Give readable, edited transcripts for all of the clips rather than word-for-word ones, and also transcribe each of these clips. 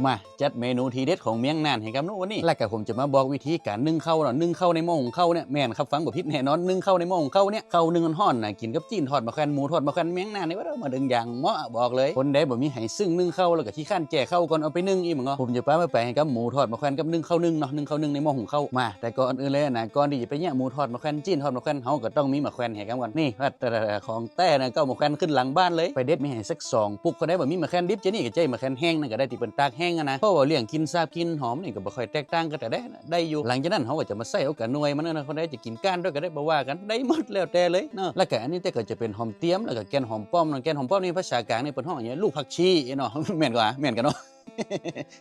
มาจัดเมนูทีเด็ดของเมียงน่านให้กับนุวันนี้และก็ผมจะมาบอกวิธีการนึ่งข้าวเนาะนึ่งข้าวในหม้อหุงข้าวเนี่ยแม่นครับฟังบ่ผิดแน่นอนนึ่งข้าวในหม้อหุงข้าวเนี่ยข้าวนึ่งห่อนๆน่ะกินกับจีนทอดมะแขวนหมูทอดมะแขวนเมียงน่านนี่ว่าเรามาดึงอย่างเหมาะบอกเลยคนใดบ่มีให้ซึ่งนึ่งข้าวแล้วก็ขี้ข้านแก่ข้าวก่อนเอาไปนึ่งอีกมั้งผมจะป้ามาแปลให้กับหมูทอดมะแขวนกับนึ่งข้าวนึ่งเนาะนึ่งข้าวนึ่งในหม้อหุงข้าวมาแต่ก่อนอื่นเลยนะก่อนที่จะไปเนี่ยหมูทอดมะแขวนจีนทอดมะแขวนเฮาก็ต้องมีมะแขวนให้กันก่อนนี่ว่าแต่ของแต้นะก็มะแขวนขึ้นหลังบ้านเลยไปเด็ดมีให้สัก2ปุกคนใดบ่มีมะแขวนดิบจะนี่ก็ใจมะแขวนแห้งนั่นก็ได้ที่เป็นตากแห้งนะเพราะว่าเลี้ยงกินซาบกินหอมนี่ก็บ่ค่อยแตกต่างกันแต่ได้อยู่หลังจากนั้นเขาก็จะมาใส่เอากับหน่วยมันนะคนใดจะกินก้านด้วยก็ได้บ่ว่ากันได้หมดแล้วแต่เลยเนาะแล้วก็อันนี้แต่ก็จะเป็นหอมเตี้ยมแล้วก็แกนหอมป้อมแกนหอมป้อมนี่ภาษากลางนี่เป็นห้องอย่างลูกผักชีเนาะแม่นกว่าแม่นกันเนาะ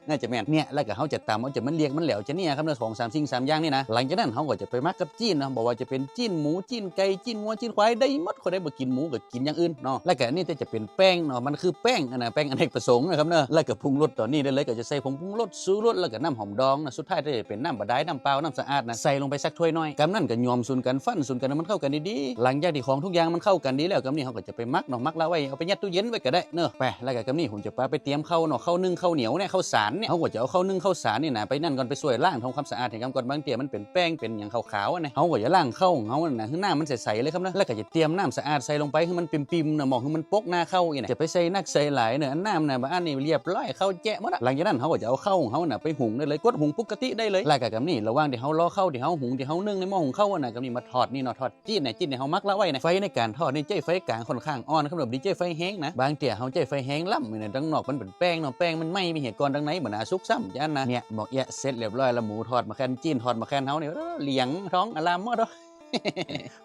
น่าจะแม่นเนี่ยแล้วก็เขาจะตำเขาจะมันเรียกมันแหลวจะเนี่ยครับเรื่องของ3 สิ่ง 3อย่างนี่นะหลังจากนั้นเขาก็จะไปมักกับจีนนะบอกว่าจะเป็นจีนหมูจีนไก่จีนงัวจีนควายได้หมดคนได้บ่กินหมูก็กินอย่างอื่นเนาะแล้วก็อันนี้จะเป็นแป้งเนาะมันคือแป้งนะแป้งอเนกประสงค์นะครับเนาะแล้วก็ปรุงรสตอนนี้ได้เลยก็จะใส่ผงปรุงรสซูรสแล้วก็น้ำหอมดองนะสุดท้ายจะเป็นน้ำบะไดน้ำเปล่าน้ำสะอาดนะใส่ลงไปสักถ้วยน้อยกำนั่นก็ยอมซุนกันฟันซุนกันมันเข้ากันดีๆหลังจากที่ของทุกอย่างมันเข้ากันดีแล้วกำนี้เขาก็จะไปมักเนาะมักแล้วไว้เอาไปยัดตู้เย็นไว้ก็ได้เนาะไปแล้วก็กำนี้ผมจะไปเตรียมข้าวเนาะข้าวนึ่งข้าวเหนียวเนี่ยข้าวสารเนี่ยเขาก็จะเอาข้าวนึ่งข้าวสารนี่นะไปนั่นก่อนไปช่วยล้างทำความสะอาดให้กันก่อนบางเตี่ยมันเป็นแป้งเป็นอย่างขาวๆนะเขาก็จะล้างข้าวของเขานะคือหน้ามันใสๆเลยครับนะแล้วก็จะเตรียมน้ำสะอาดใส่ลงไปให้มันปิมๆนะมองให้มันปกหน้าข้าวอีกนะจะไปใส่นักใส่หลายเนี่ยน้ำนะบางอันนี่เรียบร้อยข้าวแจ๊ะหมดหลังจากนั้นเขาก็จะเอาข้าวของเขานะไปหุงได้เลยกดหุงปกติได้เลยแล้วก็กับนี่ระหว่างที่เขารอข้าวที่เขาหุงที่เขานึ่งในหม้อหุงข้าวนะกับนี่มาทอดนี่เนาะทอดจีนเนี่ยเขามักละไว้นะไฟในการทอดนี่ใจไฟกลางค่อนข้างอ่อนครับแบบดีใจไฟแห้งนะบางเตี่ยเขาใจไฟแห้งล่ำเนี่ยดังนอกมันเป็นแป้งเนาะแป้งมันไหม้มีเหตุการณ์ดังไหนเหมือนอาซุกซ้ำจันนะเนี่ยบอกแยะเสร็จเรียบร้อยแล้วหมูทอดมะแขวนจีนทอดมะแขวนเฮาเนี่ยเหลียงท้องอลามหมดแล้ว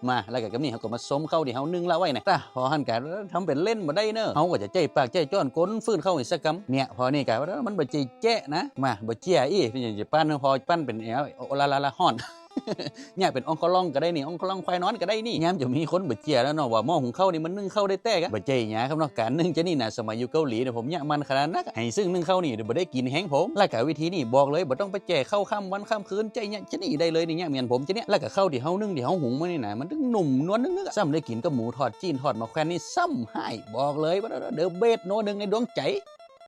มาแล้วก็นี่เขาก็มาส้มเข้าที่เฮานึ่งละไว้นะตาพอหันกันทำเป็นเล่นบ่ได้เนอะเฮาก็จะใจปากใจจ้อนก้นฟื้นเข้าอีกสักกำเนี่ยพอนี่กันมันบ่ใจแจ๊ะนะมาบ่เจียอีเป็นอย่างจะปั้นพอปั้นเป็นโอลาฮ้อน เนี่ยเป็นองคล่องก็ได้นี่องคล่องควายนอนก็ได้นี่ย้ำจะมีคนบ่เจียแล้วเนาะว่าหม้อหุงข้าวนี่มันนึ่งข้าวได้แต่กะบ่ใจหยาครับเนาะการนึ่งจะนี่น่ะสมัยอยู่เกาหลีเนี่ยผมเนี่ยมันขนาดนักให้ซึ่งนึ่งข้าวนี่บ่ได้กินแห้งผมแล้วก็วิธีนี่บอกเลยบ่ต้องไปแจกข้าวค่ำวันค่ำคืนใจเนี่ยจะนี่ได้เลยนี่เนี่ยเหมือนผมจะเนี่ยแล้วก็ข้าวที่เฮานึ่งที่เฮาหุงมานี่น่ะมันถึงหนุ่มนวลนึกๆซ้ำได้กินกับหมูทอดจีนทอดมะแขวนนี่ซ้ำให้บอกเลยว่าเด้อเบสโนนึงในดวงใจ